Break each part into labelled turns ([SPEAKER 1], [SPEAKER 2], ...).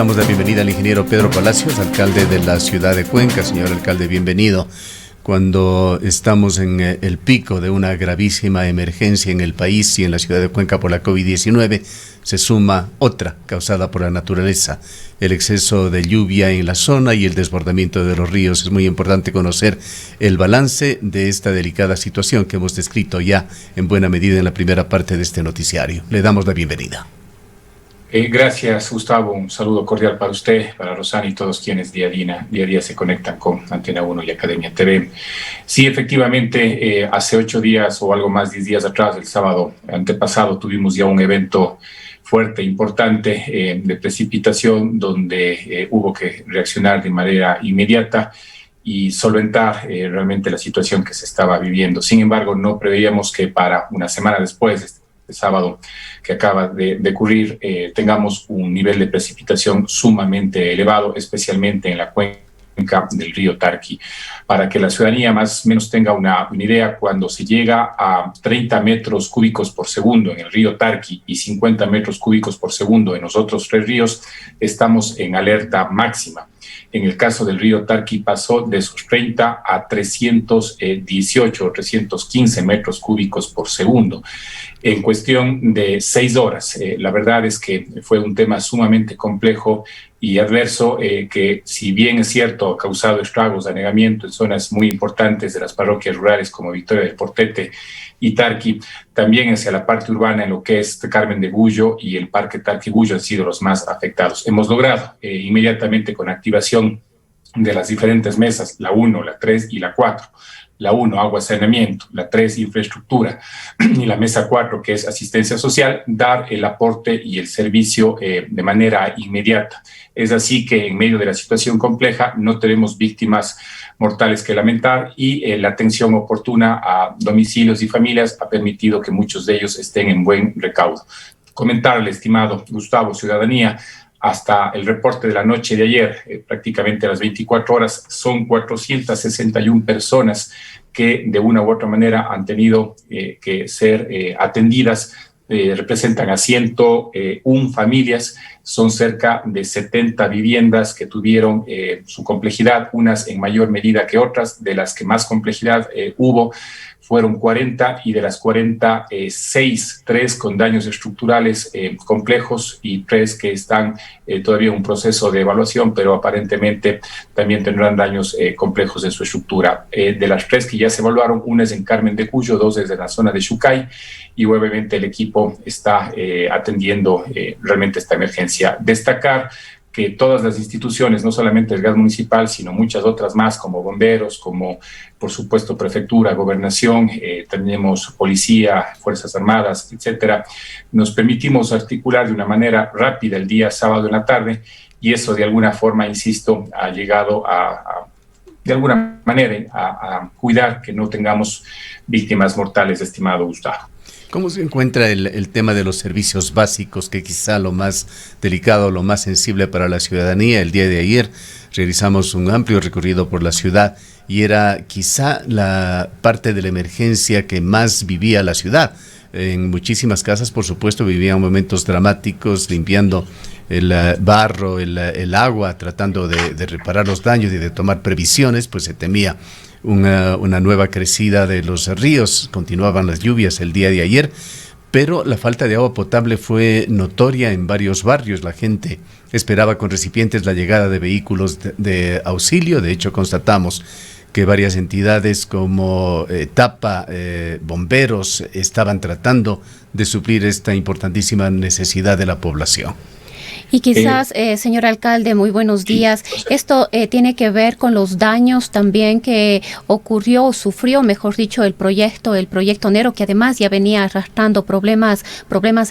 [SPEAKER 1] Damos la bienvenida al ingeniero Pedro Palacios, alcalde de la ciudad de Cuenca. Señor alcalde, bienvenido. Cuando estamos en el pico de una gravísima emergencia en el país y en la ciudad de Cuenca por la COVID-19, se suma otra causada por la naturaleza, el exceso de lluvia en la zona y el desbordamiento de los ríos. Es muy importante conocer el balance de esta delicada situación que hemos descrito ya en buena medida en la primera parte de este noticiario. Le damos la bienvenida.
[SPEAKER 2] Gracias, Gustavo. Un saludo cordial para usted, para Rosana y todos quienes día a día se conectan con Antena 1 y Academia TV. Sí, efectivamente, hace 8 días o algo más, 10 días atrás, el sábado antepasado, tuvimos ya un evento fuerte, importante, de precipitación, donde hubo que reaccionar de manera inmediata y solventar realmente la situación que se estaba viviendo. Sin embargo, no preveíamos que para una semana después, el sábado que acaba de ocurrir, tengamos un nivel de precipitación sumamente elevado, especialmente en la cuenca del río Tarqui. Para que la ciudadanía más o menos tenga una idea, cuando se llega a 30 metros cúbicos por segundo en el río Tarqui y 50 metros cúbicos por segundo en los otros 3 ríos, estamos en alerta máxima. En el caso del río Tarqui pasó de esos 30 a 318 o 315 metros cúbicos por segundo en cuestión de 6 horas. La verdad es que fue un tema sumamente complejo y adverso, que si bien es cierto ha causado estragos, anegamiento en zonas muy importantes de las parroquias rurales como Victoria del Portete y Tarqui, también hacia la parte urbana en lo que es Carmen de Bullo y el Parque Tarqui-Bullo han sido los más afectados. Hemos logrado inmediatamente con activación de las diferentes mesas, la 1, la 3 y la 4, la 1, agua y saneamiento, la 3, infraestructura, y la mesa 4, que es asistencia social, dar el aporte y el servicio de manera inmediata. Es así que en medio de la situación compleja no tenemos víctimas mortales que lamentar y la atención oportuna a domicilios y familias ha permitido que muchos de ellos estén en buen recaudo. Comentarle, estimado Gustavo, ciudadanía, hasta el reporte de la noche de ayer, prácticamente a las 24 horas, son 461 personas que de una u otra manera han tenido que ser atendidas. Representan a 101 familias, son cerca de 70 viviendas que tuvieron su complejidad, unas en mayor medida que otras. De las que más complejidad hubo fueron 40 y de las 46, 3 con daños estructurales complejos y 3 que están todavía en un proceso de evaluación, pero aparentemente también tendrán daños complejos en su estructura. De las 3 que ya se evaluaron, una es en Carmen de Cuyo, 2 es de la zona de Xucay, y obviamente el equipo está atendiendo realmente esta emergencia. Destacar que todas las instituciones, no solamente el gas municipal, sino muchas otras más, como bomberos, como por supuesto prefectura, gobernación, tenemos policía, fuerzas armadas, etcétera, nos permitimos articular de una manera rápida el día sábado en la tarde, y eso de alguna forma, insisto, ha llegado de alguna manera a cuidar que no tengamos víctimas mortales, estimado Gustavo.
[SPEAKER 1] ¿Cómo se encuentra el tema de los servicios básicos, que quizá lo más delicado, lo más sensible para la ciudadanía? El día de ayer realizamos un amplio recorrido por la ciudad y era quizá la parte de la emergencia que más vivía la ciudad. En muchísimas casas, por supuesto, vivían momentos dramáticos, limpiando el barro, el agua, tratando de reparar los daños y de tomar previsiones, pues se temía una nueva crecida de los ríos. Continuaban las lluvias el día de ayer, pero la falta de agua potable fue notoria en varios barrios. La gente esperaba con recipientes la llegada de vehículos de auxilio. De hecho, constatamos que varias entidades como TAPA, bomberos, estaban tratando de suplir esta importantísima necesidad de la población.
[SPEAKER 3] Y quizás, señor alcalde, muy buenos días. Esto tiene que ver con los daños también que ocurrió o sufrió, mejor dicho, el proyecto Nero, que además ya venía arrastrando problemas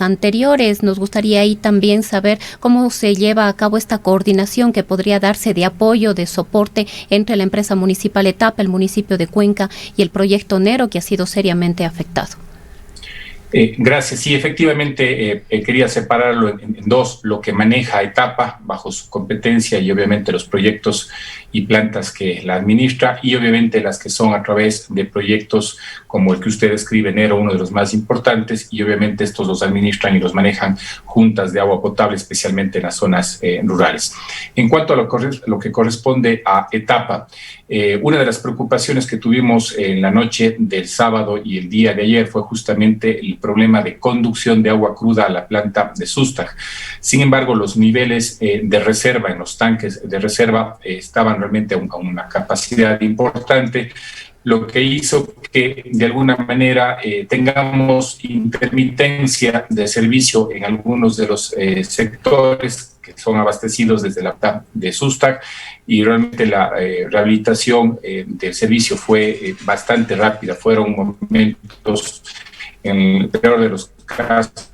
[SPEAKER 3] anteriores. Nos gustaría ahí también saber cómo se lleva a cabo esta coordinación que podría darse de apoyo, de soporte entre la empresa municipal Etapa, el municipio de Cuenca y el proyecto Nero, que ha sido seriamente afectado.
[SPEAKER 2] Gracias. Sí, efectivamente, quería separarlo en dos, lo que maneja Etapa bajo su competencia y obviamente los proyectos y plantas que la administra, y obviamente las que son a través de proyectos como el que usted describe, Nero, uno de los más importantes, y obviamente estos los administran y los manejan juntas de agua potable, especialmente en las zonas rurales. En cuanto a lo que corresponde a Etapa, una de las preocupaciones que tuvimos en la noche del sábado y el día de ayer fue justamente el problema de conducción de agua cruda a la planta de Sustag. Sin embargo, los niveles de reserva en los tanques de reserva estaban realmente a una capacidad importante, lo que hizo que de alguna manera tengamos intermitencia de servicio en algunos de los sectores que son abastecidos desde la planta de Sustag, y realmente la rehabilitación del servicio fue bastante rápida. Fueron momentos, en el peor de los casos,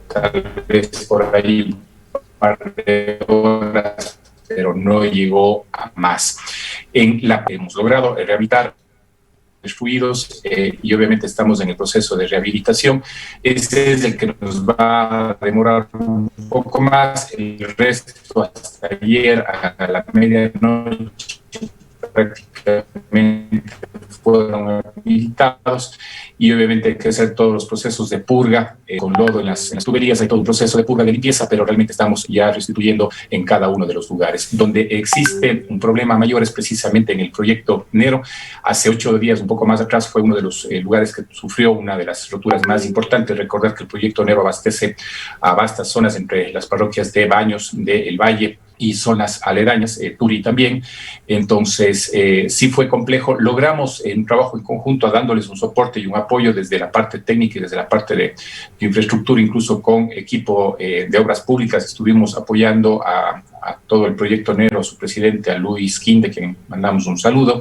[SPEAKER 2] tal vez por ahí un par de horas, pero no llegó a más. Hemos logrado rehabilitar destruidos y obviamente estamos en el proceso de rehabilitación. Este es el que nos va a demorar un poco más. El resto, hasta ayer a la medianoche, prácticamente fueron habilitados, y obviamente hay que hacer todos los procesos de purga con lodo en las tuberías. Hay todo un proceso de purga, de limpieza, pero realmente estamos ya restituyendo en cada uno de los lugares. Donde existe un problema mayor es precisamente en el proyecto Nero. Hace 8 días, un poco más atrás, fue uno de los lugares que sufrió una de las roturas más importantes. Recordar que el proyecto Nero abastece a vastas zonas entre las parroquias de Baños, de El Valle y zonas aledañas, Turi también. Entonces, sí fue complejo. Logramos en trabajo en conjunto, dándoles un soporte y un apoyo desde la parte técnica y desde la parte de infraestructura, incluso con equipo de obras públicas. Estuvimos apoyando a todo el proyecto Nero, a su presidente, a Luis Quinde, quien mandamos un saludo.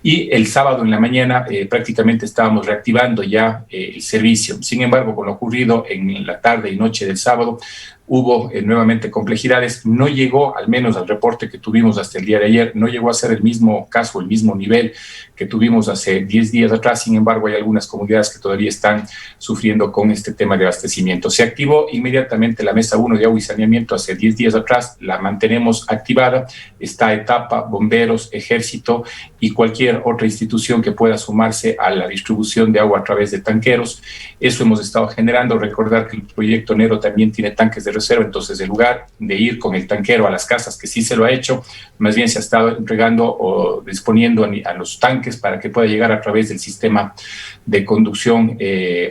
[SPEAKER 2] Y el sábado en la mañana prácticamente estábamos reactivando ya el servicio. Sin embargo, con lo ocurrido en la tarde y noche del sábado, hubo nuevamente complejidades. No llegó, al menos al reporte que tuvimos hasta el día de ayer, no llegó a ser el mismo caso, el mismo nivel que tuvimos hace 10 días atrás. Sin embargo, hay algunas comunidades que todavía están sufriendo con este tema de abastecimiento. Se activó inmediatamente la Mesa 1 de Agua y Saneamiento hace 10 días atrás, la mantenemos activada. Está Etapa, bomberos, ejército y cualquier otra institución que pueda sumarse a la distribución de agua a través de tanqueros. Eso hemos estado generando. Recordar que el proyecto Nero también tiene tanques de reserva, entonces en lugar de ir con el tanquero a las casas, que sí se lo ha hecho, más bien se ha estado entregando o disponiendo a los tanques para que pueda llegar a través del sistema de conducción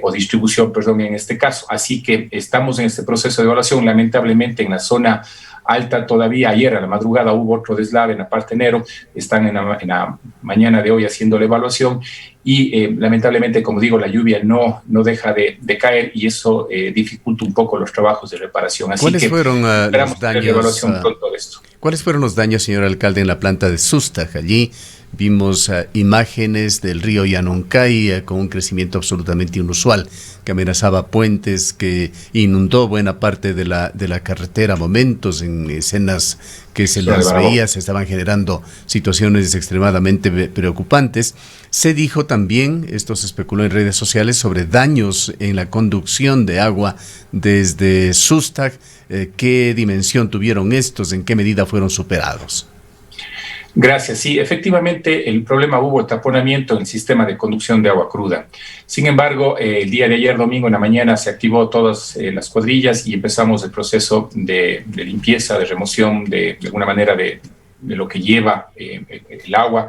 [SPEAKER 2] o distribución, perdón, en este caso. Así que estamos en este proceso de evaluación. Lamentablemente en la zona alta todavía, ayer a la madrugada hubo otro deslave en la parte Nero, están en la mañana de hoy haciendo la evaluación, y lamentablemente, como digo, la lluvia no deja de caer, y eso dificulta un poco los trabajos de reparación. Así
[SPEAKER 1] ¿Cuáles
[SPEAKER 2] que
[SPEAKER 1] fueron
[SPEAKER 2] esperamos
[SPEAKER 1] los daños?
[SPEAKER 2] Evaluación pronto de esto.
[SPEAKER 1] ¿Cuáles fueron los daños, señor alcalde, en la planta de Sustag? Allí vimos imágenes del río Llanoncay con un crecimiento absolutamente inusual, que amenazaba puentes, que inundó buena parte de la carretera. A momentos, en escenas que se las veía, se estaban generando situaciones extremadamente preocupantes. Se dijo también, esto se especuló en redes sociales, sobre daños en la conducción de agua desde Sustag. ¿Qué dimensión tuvieron estos? ¿En qué medida fueron superados?
[SPEAKER 2] Gracias. Sí, efectivamente el problema hubo taponamiento en el sistema de conducción de agua cruda. Sin embargo, el día de ayer, domingo, en la mañana, se activó todas las cuadrillas y empezamos el proceso de limpieza, de remoción de alguna manera de lo que lleva el agua,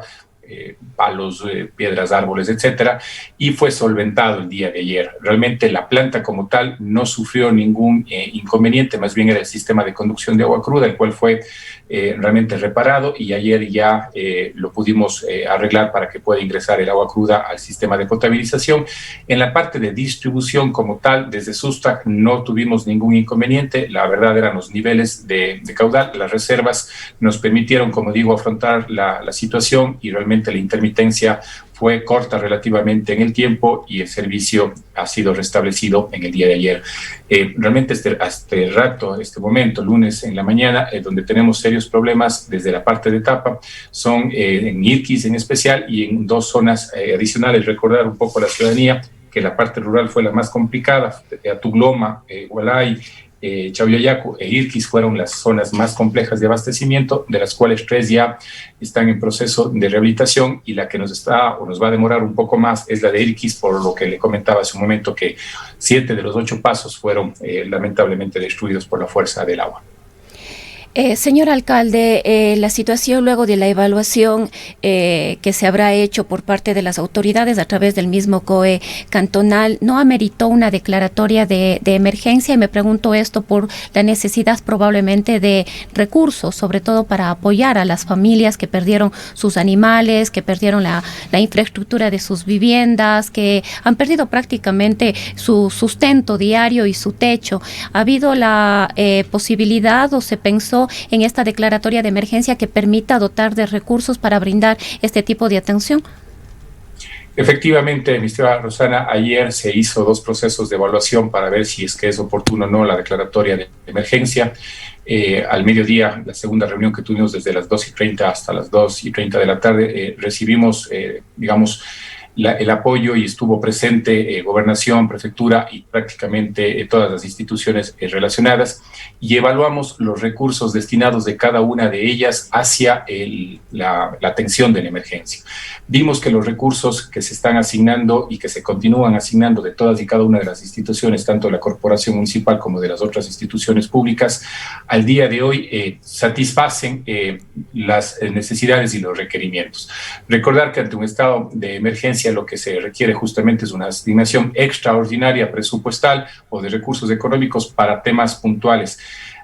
[SPEAKER 2] palos, piedras, árboles, etcétera, y fue solventado el día de ayer. Realmente la planta como tal no sufrió ningún inconveniente, más bien era el sistema de conducción de agua cruda, el cual fue realmente reparado, y ayer ya lo pudimos arreglar para que pueda ingresar el agua cruda al sistema de potabilización. En la parte de distribución como tal, desde Sustag no tuvimos ningún inconveniente. La verdad eran los niveles de caudal, las reservas nos permitieron, como digo, afrontar la situación, y realmente la intermitencia fue corta relativamente en el tiempo, y el servicio ha sido restablecido en el día de ayer. Realmente hasta el rato, este momento, lunes en la mañana, donde tenemos serios problemas desde la parte de Etapa, son en Irquis en especial, y en 2 zonas adicionales. Recordar un poco a la ciudadanía que la parte rural fue la más complicada. Tugloma, Hualay, Chauyayacu e Irquis fueron las zonas más complejas de abastecimiento, de las cuales 3 ya están en proceso de rehabilitación, y la que nos va a demorar un poco más es la de Irquis, por lo que le comentaba hace un momento que 7 de los 8 pasos fueron lamentablemente destruidos por la fuerza del agua.
[SPEAKER 3] Señor alcalde, la situación luego de la evaluación que se habrá hecho por parte de las autoridades a través del mismo COE cantonal no ameritó una declaratoria de emergencia, y me pregunto esto por la necesidad probablemente de recursos, sobre todo para apoyar a las familias que perdieron sus animales, que perdieron la infraestructura de sus viviendas, que han perdido prácticamente su sustento diario y su techo. ¿Ha habido la posibilidad o se pensó en esta declaratoria de emergencia que permita dotar de recursos para brindar este tipo de atención?
[SPEAKER 2] Efectivamente, mi estimada Rosana, ayer se hizo 2 procesos de evaluación para ver si es que es oportuno o no la declaratoria de emergencia. Al mediodía, la segunda reunión que tuvimos desde las 2:30 hasta las 2:30 de la tarde, recibimos, el apoyo, y estuvo presente Gobernación, Prefectura y prácticamente todas las instituciones relacionadas, y evaluamos los recursos destinados de cada una de ellas hacia la atención de la emergencia. Vimos que los recursos que se están asignando y que se continúan asignando de todas y cada una de las instituciones, tanto de la Corporación Municipal como de las otras instituciones públicas, al día de hoy satisfacen las necesidades y los requerimientos. Recordar que ante un estado de emergencia lo que se requiere justamente es una asignación extraordinaria presupuestal o de recursos económicos para temas puntuales.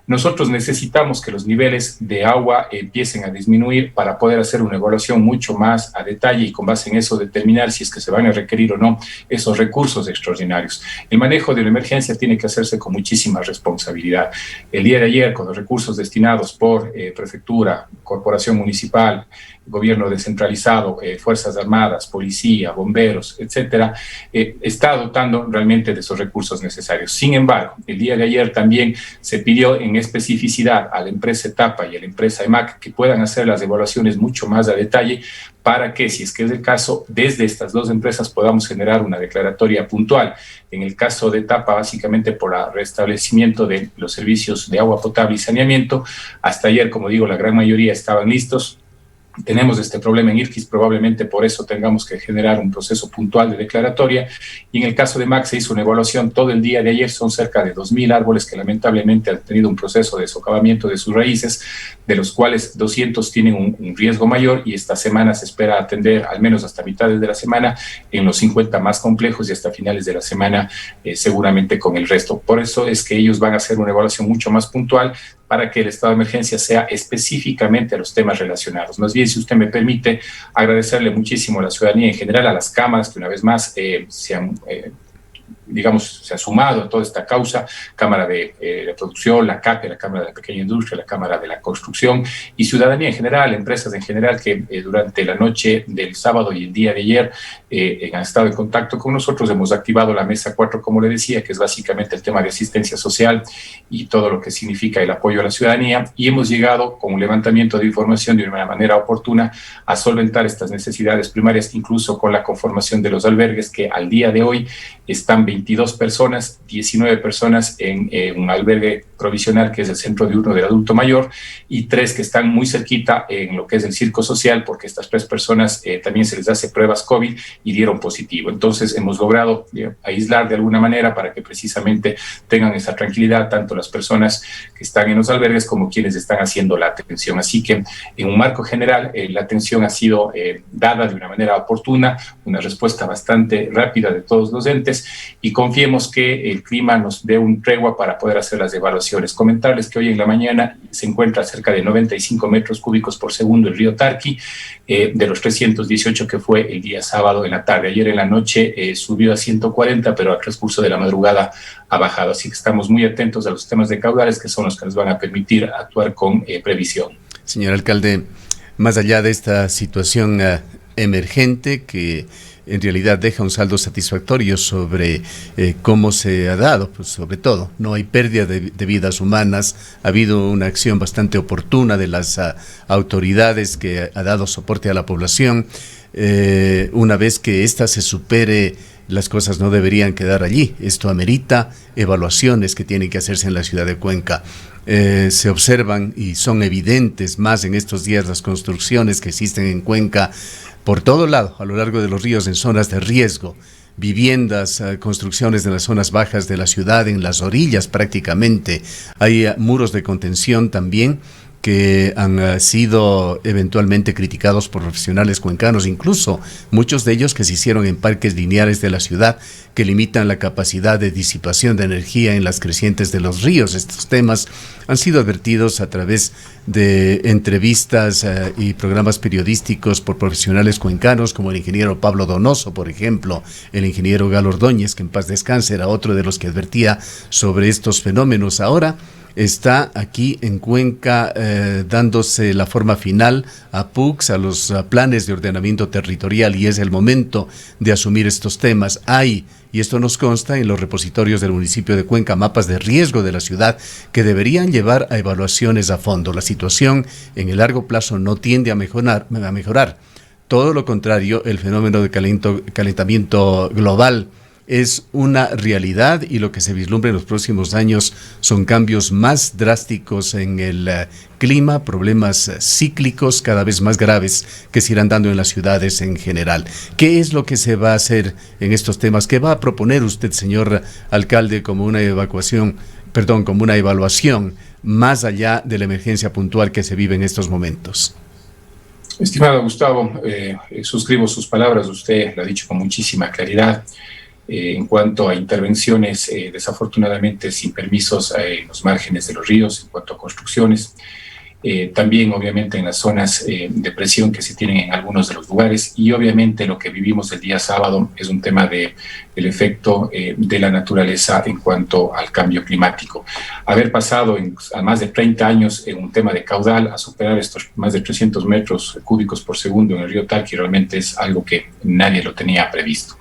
[SPEAKER 2] Nosotros necesitamos que los niveles de agua empiecen a disminuir para poder hacer una evaluación mucho más a detalle y con base en eso determinar si es que se van a requerir o no esos recursos extraordinarios. El manejo de la emergencia tiene que hacerse con muchísima responsabilidad. El día de ayer, con los recursos destinados por Prefectura, Corporación Municipal, Gobierno descentralizado, Fuerzas Armadas, Policía, Bomberos, etcétera, está dotando realmente de esos recursos necesarios. Sin embargo, el día de ayer también se pidió en especificidad a la empresa Etapa y a la empresa EMAC que puedan hacer las evaluaciones mucho más a detalle para que, si es que es el caso, desde estas 2 empresas podamos generar una declaratoria puntual. En el caso de Etapa, básicamente por el restablecimiento de los servicios de agua potable y saneamiento. Hasta ayer, como digo, la gran mayoría estaban listos. Tenemos este problema en Irquis, probablemente por eso tengamos que generar un proceso puntual de declaratoria. Y en el caso de MAC se hizo una evaluación todo el día de ayer, son cerca de 2.000 árboles que lamentablemente han tenido un proceso de socavamiento de sus raíces, de los cuales 200 tienen un riesgo mayor, y esta semana se espera atender al menos hasta mitades de la semana en los 50 más complejos y hasta finales de la semana seguramente con el resto. Por eso es que ellos van a hacer una evaluación mucho más puntual para que el estado de emergencia sea específicamente a los temas relacionados. Más bien, si usted me permite, agradecerle muchísimo a la ciudadanía en general, a las cámaras que una vez más se ha sumado a toda esta causa, Cámara de Producción, la CAPE, la Cámara de la Pequeña Industria, la Cámara de la Construcción y ciudadanía en general, empresas en general que durante la noche del sábado y el día de ayer han estado en contacto con nosotros. Hemos activado la Mesa 4, como le decía, que es básicamente el tema de asistencia social y todo lo que significa el apoyo a la ciudadanía, y hemos llegado con un levantamiento de información de una manera oportuna a solventar estas necesidades primarias, incluso con la conformación de los albergues, que al día de hoy están 22 personas, 19 personas en un albergue provisional que es el Centro Diurno del Adulto Mayor, y 3 que están muy cerquita en lo que es el Circo Social, porque estas 3 personas también se les hace pruebas COVID y dieron positivo. Entonces hemos logrado aislar de alguna manera para que precisamente tengan esa tranquilidad tanto las personas que están en los albergues como quienes están haciendo la atención. Así que en un marco general la atención ha sido dada de una manera oportuna, una respuesta bastante rápida de todos los entes, y confiemos que el clima nos dé un tregua para poder hacer las evaluaciones. Comentarles que hoy en la mañana se encuentra a cerca de 95 metros cúbicos por segundo el río Tarqui, de los 318 que fue el día sábado en la tarde. Ayer en la noche subió a 140, pero al transcurso de la madrugada ha bajado. Así que estamos muy atentos a los temas de caudales, que son los que nos van a permitir actuar con previsión.
[SPEAKER 1] Señor alcalde, más allá de esta situación emergente que en realidad deja un saldo satisfactorio sobre cómo se ha dado, pues sobre todo, no hay pérdida de vidas humanas, ha habido una acción bastante oportuna de las autoridades que ha dado soporte a la población. Una vez que ésta se supere las cosas no deberían quedar allí. Esto amerita evaluaciones que tienen que hacerse en la ciudad de Cuenca. Se observan y son evidentes más en estos días las construcciones que existen en Cuenca por todo lado, a lo largo de los ríos, en zonas de riesgo. Viviendas, construcciones en las zonas bajas de la ciudad, en las orillas prácticamente. Hay muros de contención también que han sido eventualmente criticados por profesionales cuencanos, incluso muchos de ellos que se hicieron en parques lineares de la ciudad, que limitan la capacidad de disipación de energía en las crecientes de los ríos. Estos temas han sido advertidos a través de entrevistas y programas periodísticos por profesionales cuencanos, como el ingeniero Pablo Donoso, por ejemplo, el ingeniero Galo Ordóñez, que en paz descanse, era otro de los que advertía sobre estos fenómenos. Ahora está aquí en Cuenca dándose la forma final a PUCs, a los planes de ordenamiento territorial, y es el momento de asumir estos temas. Hay, y esto nos consta en los repositorios del municipio de Cuenca, mapas de riesgo de la ciudad que deberían llevar a evaluaciones a fondo. La situación en el largo plazo no tiende a mejorar. Todo lo contrario, el fenómeno de calentamiento global es una realidad, y lo que se vislumbra en los próximos años son cambios más drásticos en el clima, problemas cíclicos cada vez más graves que se irán dando en las ciudades en general. ¿Qué es lo que se va a hacer en estos temas? ¿Qué va a proponer usted, señor alcalde, como una evaluación más allá de la emergencia puntual que se vive en estos momentos?
[SPEAKER 2] Estimado Gustavo, suscribo sus palabras. Usted lo ha dicho con muchísima claridad. En cuanto a intervenciones, desafortunadamente sin permisos en los márgenes de los ríos, en cuanto a construcciones, también obviamente en las zonas de presión que se tienen en algunos de los lugares, y obviamente lo que vivimos el día sábado es un tema del efecto de la naturaleza en cuanto al cambio climático. Haber pasado a más de 30 años en un tema de caudal a superar estos más de 300 metros cúbicos por segundo en el río Tarqui realmente es algo que nadie lo tenía previsto.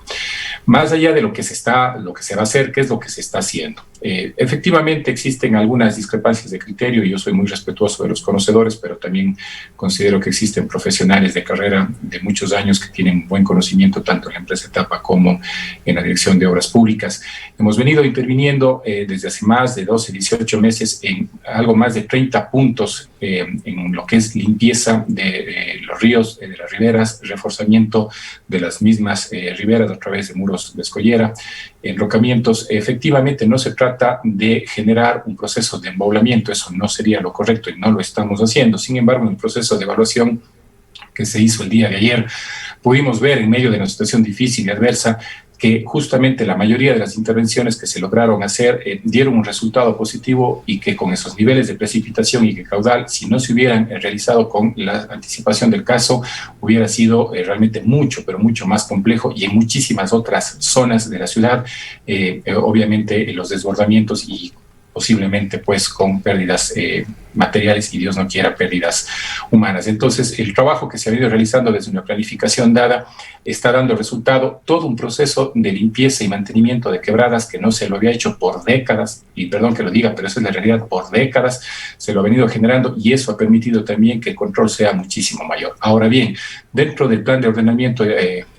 [SPEAKER 2] Más allá de lo que se va a hacer, ¿qué es lo que se está haciendo? Efectivamente existen algunas discrepancias de criterio, y yo soy muy respetuoso de los conocedores, pero también considero que existen profesionales de carrera de muchos años que tienen buen conocimiento tanto en la empresa Etapa como en la Dirección de Obras Públicas. Hemos venido interviniendo desde hace más de 12, 18 meses en algo más de 30 puntos en lo que es limpieza de los ríos, de las riberas, reforzamiento de las mismas riberas a través de muros de escollera, enrocamientos. Efectivamente no se trata de generar un proceso de embaulamiento, eso no sería lo correcto y no lo estamos haciendo. Sin embargo, en el proceso de evaluación que se hizo el día de ayer, pudimos ver en medio de una situación difícil y adversa que justamente la mayoría de las intervenciones que se lograron hacer dieron un resultado positivo, y que con esos niveles de precipitación y de caudal, si no se hubieran realizado con la anticipación del caso, hubiera sido realmente mucho, pero mucho más complejo, y en muchísimas otras zonas de la ciudad, obviamente los desbordamientos y posiblemente pues con pérdidas materiales y Dios no quiera pérdidas humanas. Entonces el trabajo que se ha ido realizando desde una planificación dada está dando resultado. Todo un proceso de limpieza y mantenimiento de quebradas que no se lo había hecho por décadas, y perdón que lo diga, pero eso es la realidad, por décadas se lo ha venido generando, y eso ha permitido también que el control sea muchísimo mayor. Ahora bien, dentro del plan de ordenamiento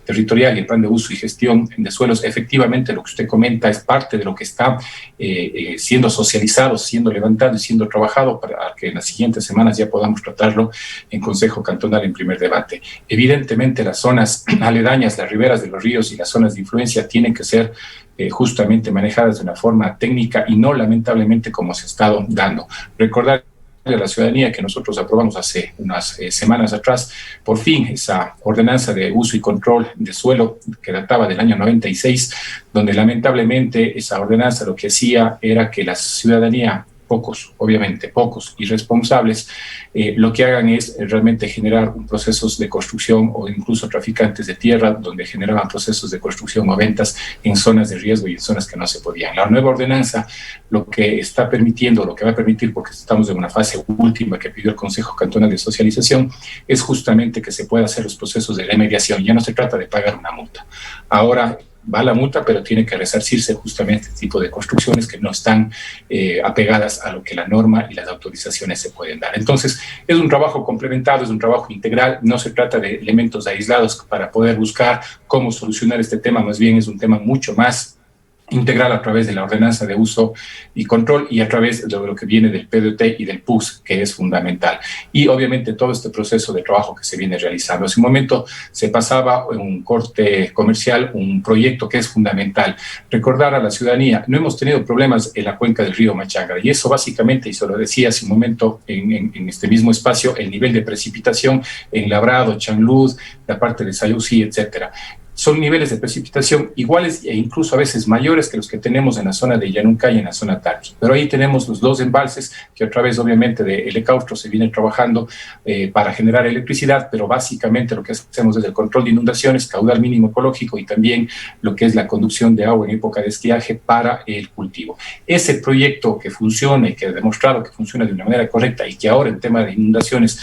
[SPEAKER 2] territorial y el plan de uso y gestión de suelos, efectivamente lo que usted comenta es parte de lo que está siendo socializado, siendo levantado y siendo trabajado para que en las siguientes semanas ya podamos tratarlo en Consejo Cantonal en primer debate. Evidentemente las zonas aledañas, las riberas de los ríos y las zonas de influencia tienen que ser justamente manejadas de una forma técnica y no lamentablemente como se ha estado dando. Recordar a la ciudadanía que nosotros aprobamos hace unas semanas atrás, por fin, esa ordenanza de uso y control de suelo que databa del año 96, donde lamentablemente esa ordenanza lo que hacía era que la ciudadanía, obviamente pocos irresponsables, lo que hagan es realmente generar procesos de construcción, o incluso traficantes de tierra donde generaban procesos de construcción o ventas en zonas de riesgo y en zonas que no se podían. La nueva ordenanza lo que está permitiendo, lo que va a permitir, porque estamos en una fase última que pidió el Consejo Cantonal de Socialización, es justamente que se pueda hacer los procesos de remediación. Ya no se trata de pagar una multa. Ahora va la multa, pero tiene que resarcirse justamente este tipo de construcciones que no están apegadas a lo que la norma y las autorizaciones se pueden dar. Entonces, es un trabajo complementado, es un trabajo integral, no se trata de elementos aislados para poder buscar cómo solucionar este tema, más bien es un tema mucho más integral a través de la ordenanza de uso y control y a través de lo que viene del PDOT y del PUS, que es fundamental. Y obviamente todo este proceso de trabajo que se viene realizando. Hace un momento se pasaba en un corte comercial un proyecto que es fundamental. Recordar a la ciudadanía, no hemos tenido problemas en la cuenca del río Machangra y eso básicamente, y se lo decía hace un momento en este mismo espacio, el nivel de precipitación en Labrado, Chanluz, la parte de Sayusí, etcétera. Son niveles de precipitación iguales e incluso a veces mayores que los que tenemos en la zona de Llanuncay y en la zona Tarqui. Pero ahí tenemos los dos embalses que a través obviamente de Helecaustro se viene trabajando para generar electricidad, pero básicamente lo que hacemos es el control de inundaciones, caudal mínimo ecológico y también lo que es la conducción de agua en época de estiaje para el cultivo. Ese proyecto que funciona y que ha demostrado que funciona de una manera correcta y que ahora en tema de inundaciones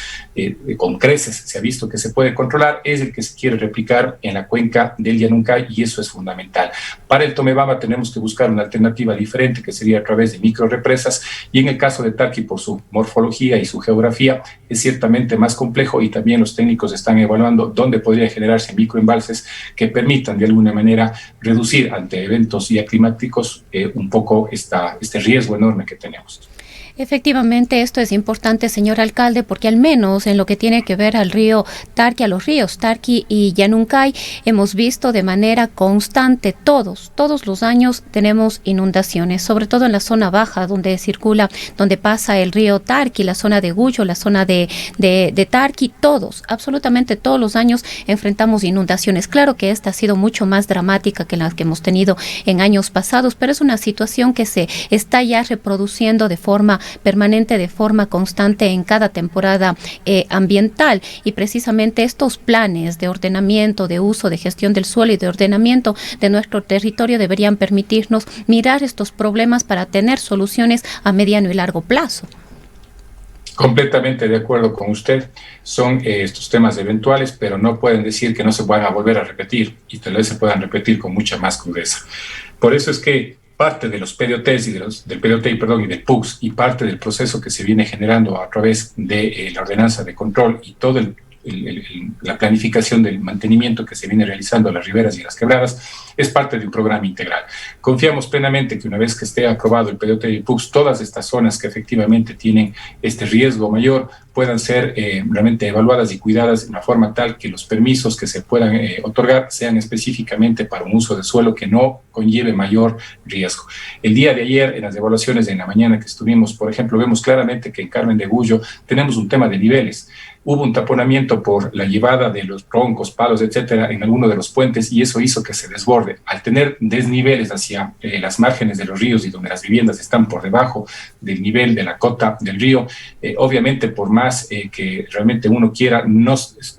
[SPEAKER 2] con creces se ha visto que se puede controlar es el que se quiere replicar en la cuenca del Llanuncay y eso es fundamental. Para el Tomebamba tenemos que buscar una alternativa diferente que sería a través de microrepresas y en el caso de Tarqui por su morfología y su geografía es ciertamente más complejo y también los técnicos están evaluando dónde podría generarse microembalses que permitan de alguna manera reducir ante eventos ya climáticos un poco este riesgo enorme que tenemos.
[SPEAKER 3] Efectivamente, esto es importante, señor alcalde, porque al menos en lo que tiene que ver al río Tarqui, a los ríos Tarqui y Llanuncay, hemos visto de manera constante, todos los años tenemos inundaciones, sobre todo en la zona baja donde donde pasa el río Tarqui, la zona de Gullo, la zona de Tarqui, absolutamente todos los años enfrentamos inundaciones. Claro que esta ha sido mucho más dramática que las que hemos tenido en años pasados, pero es una situación que se está ya reproduciendo de forma permanente, de forma constante en cada temporada ambiental y precisamente estos planes de ordenamiento, de uso, de gestión del suelo y de ordenamiento de nuestro territorio deberían permitirnos mirar estos problemas para tener soluciones a mediano y largo plazo.
[SPEAKER 2] Completamente de acuerdo con usted. Son estos temas eventuales, pero no pueden decir que no se van a volver a repetir y tal vez se puedan repetir con mucha más crudeza. Por eso es que parte de los PDOTs y del PDOT y del PUCS y parte del proceso que se viene generando a través de la ordenanza de control y todo la planificación del mantenimiento que se viene realizando a las riberas y las quebradas es parte de un programa integral. Confiamos plenamente que una vez que esté aprobado el PDOT y el PUCS, todas estas zonas que efectivamente tienen este riesgo mayor puedan ser realmente evaluadas y cuidadas de una forma tal que los permisos que se puedan otorgar sean específicamente para un uso de suelo que no conlleve mayor riesgo. El día de ayer, en las evaluaciones de la mañana que estuvimos, por ejemplo, vemos claramente que en Carmen de Gullo tenemos un tema de niveles. Hubo un taponamiento por la llevada de los troncos, palos, etcétera, en alguno de los puentes y eso hizo que se desborde. Al tener desniveles hacia las márgenes de los ríos y donde las viviendas están por debajo del nivel de la cota del río, obviamente por más que realmente uno quiera,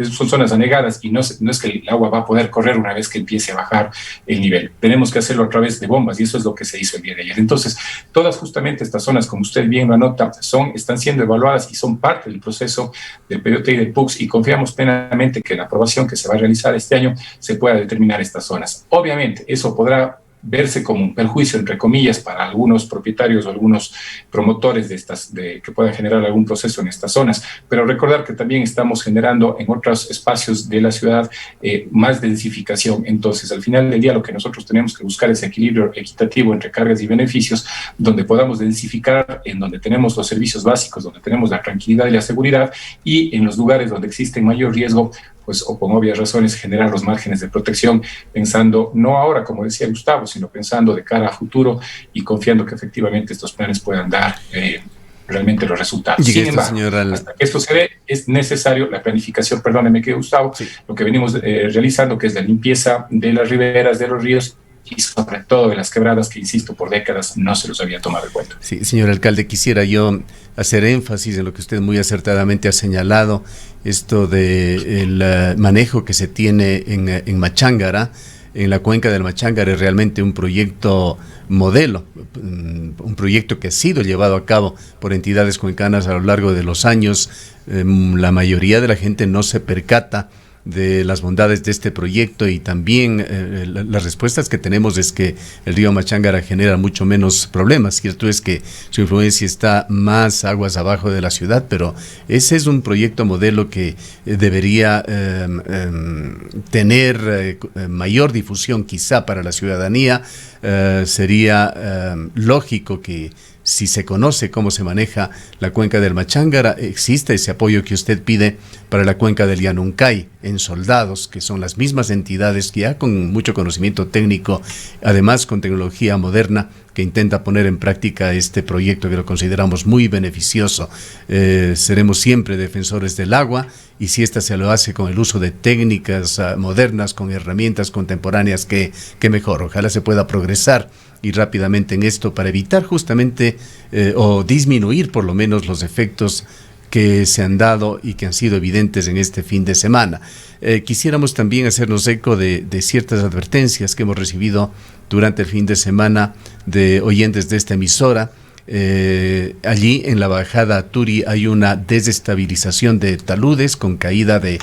[SPEAKER 2] son zonas anegadas y no es que el agua va a poder correr una vez que empiece a bajar el nivel. Tenemos que hacerlo a través de bombas y eso es lo que se hizo el día de ayer. Entonces, todas justamente estas zonas, como usted bien lo anota, están siendo evaluadas y son parte del proceso del PDOT y del PUCS y confiamos plenamente que la aprobación que se va a realizar este año se pueda determinar estas zonas. Obviamente, eso podrá verse como un perjuicio, entre comillas, para algunos propietarios o algunos promotores que puedan generar algún proceso en estas zonas, pero recordar que también estamos generando en otros espacios de la ciudad más densificación. Entonces, al final del día, lo que nosotros tenemos que buscar es equilibrio equitativo entre cargas y beneficios, donde podamos densificar, en donde tenemos los servicios básicos, donde tenemos la tranquilidad y la seguridad, y en los lugares donde existe mayor riesgo, pues, o con obvias razones, generar los márgenes de protección, pensando no ahora, como decía Gustavo, sino pensando de cara a futuro y confiando que efectivamente estos planes puedan dar realmente los resultados. Sin embargo, hasta que esto se dé, es necesario la planificación, perdóneme que Gustavo, sí, lo que venimos realizando, que es la limpieza de las riberas, de los ríos, y sobre todo de las quebradas que, insisto, por décadas no se los había tomado en cuenta.
[SPEAKER 1] Sí, señor alcalde, quisiera yo hacer énfasis en lo que usted muy acertadamente ha señalado, esto del manejo que se tiene en Machángara, en la cuenca del Machángara. Es realmente un proyecto modelo, un proyecto que ha sido llevado a cabo por entidades cuencanas a lo largo de los años. La mayoría de la gente no se percata de las bondades de este proyecto y también las respuestas que tenemos es que el río Machángara genera mucho menos problemas. Cierto es que su influencia está más aguas abajo de la ciudad, pero ese es un proyecto modelo que debería tener mayor difusión quizá para la ciudadanía. Sería lógico que si se conoce cómo se maneja la cuenca del Machángara, existe ese apoyo que usted pide para la cuenca del Llanuncay en Soldados, que son las mismas entidades que ya con mucho conocimiento técnico, además con tecnología moderna, que intenta poner en práctica este proyecto que lo consideramos muy beneficioso. Seremos siempre defensores del agua y si ésta se lo hace con el uso de técnicas modernas, con herramientas contemporáneas, que mejor. Ojalá se pueda progresar y rápidamente en esto para evitar justamente o disminuir por lo menos los efectos que se han dado y que han sido evidentes en este fin de semana. Quisiéramos también hacernos eco de ciertas advertencias que hemos recibido durante el fin de semana de oyentes de esta emisora. Allí en la bajada Turi hay una desestabilización de taludes con caída de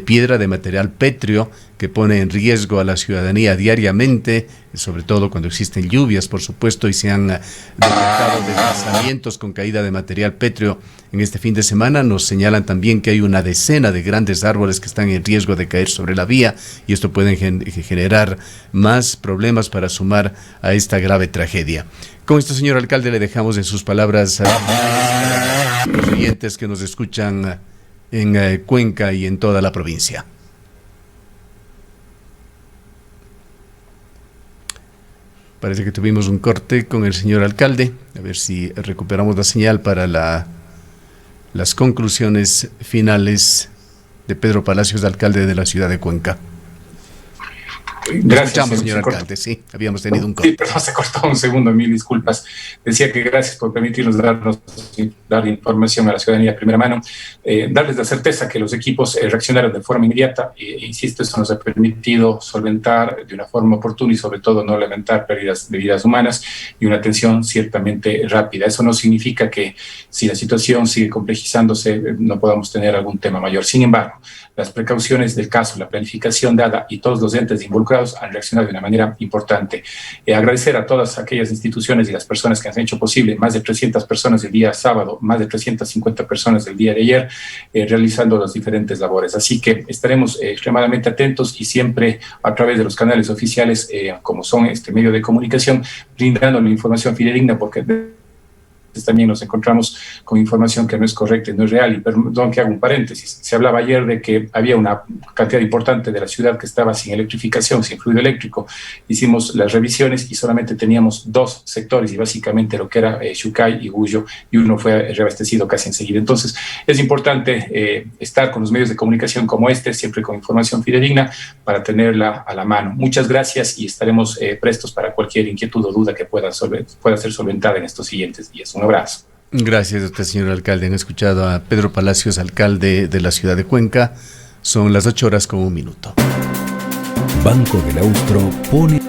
[SPEAKER 1] piedra, de material pétreo, que pone en riesgo a la ciudadanía diariamente, sobre todo cuando existen lluvias, por supuesto, y se han detectado deslizamientos con caída de material pétreo en este fin de semana. Nos señalan también que hay una decena de grandes árboles que están en riesgo de caer sobre la vía y esto puede generar más problemas para sumar a esta grave tragedia. Con esto, señor alcalde, le dejamos en sus palabras a los oyentes que nos escuchan en Cuenca y en toda la provincia. Parece que tuvimos un corte con el señor alcalde. A ver si recuperamos la señal para las conclusiones finales de Pedro Palacios, alcalde de la ciudad de Cuenca.
[SPEAKER 2] Gracias,
[SPEAKER 1] señor alcalde. Sí, habíamos tenido un corte.
[SPEAKER 2] Sí, pero se cortó un segundo, mil disculpas. Decía que gracias por permitirnos dar información a la ciudadanía de primera mano, darles la certeza que los equipos reaccionaron de forma inmediata. Insisto, esto nos ha permitido solventar de una forma oportuna y sobre todo no lamentar pérdidas de vidas humanas y una atención ciertamente rápida. Eso no significa que si la situación sigue complejizándose no podamos tener algún tema mayor. Sin embargo, las precauciones del caso, la planificación dada y todos los entes involucrados han reaccionado de una manera importante. Agradecer a todas aquellas instituciones y las personas que han hecho posible, más de 300 personas el día sábado, más de 350 personas el día de ayer, realizando las diferentes labores. Así que estaremos extremadamente atentos y siempre a través de los canales oficiales, como son este medio de comunicación, brindando la información fidedigna, porque también nos encontramos con información que no es correcta y no es real. Y perdón que haga un paréntesis, se hablaba ayer de que había una cantidad importante de la ciudad que estaba sin electrificación, sin fluido eléctrico. Hicimos las revisiones y solamente teníamos 2 sectores y básicamente lo que era Xucay y Guyo, y uno fue reabastecido casi enseguida. Entonces es importante estar con los medios de comunicación como este, siempre con información fidedigna para tenerla a la mano. Muchas gracias y estaremos prestos para cualquier inquietud o duda que pueda ser solventada en estos siguientes días. Un abrazo.
[SPEAKER 1] Gracias a usted, señor alcalde. Han escuchado a Pedro Palacios, alcalde de la ciudad de Cuenca. Son las 8:01. Banco del Austro pone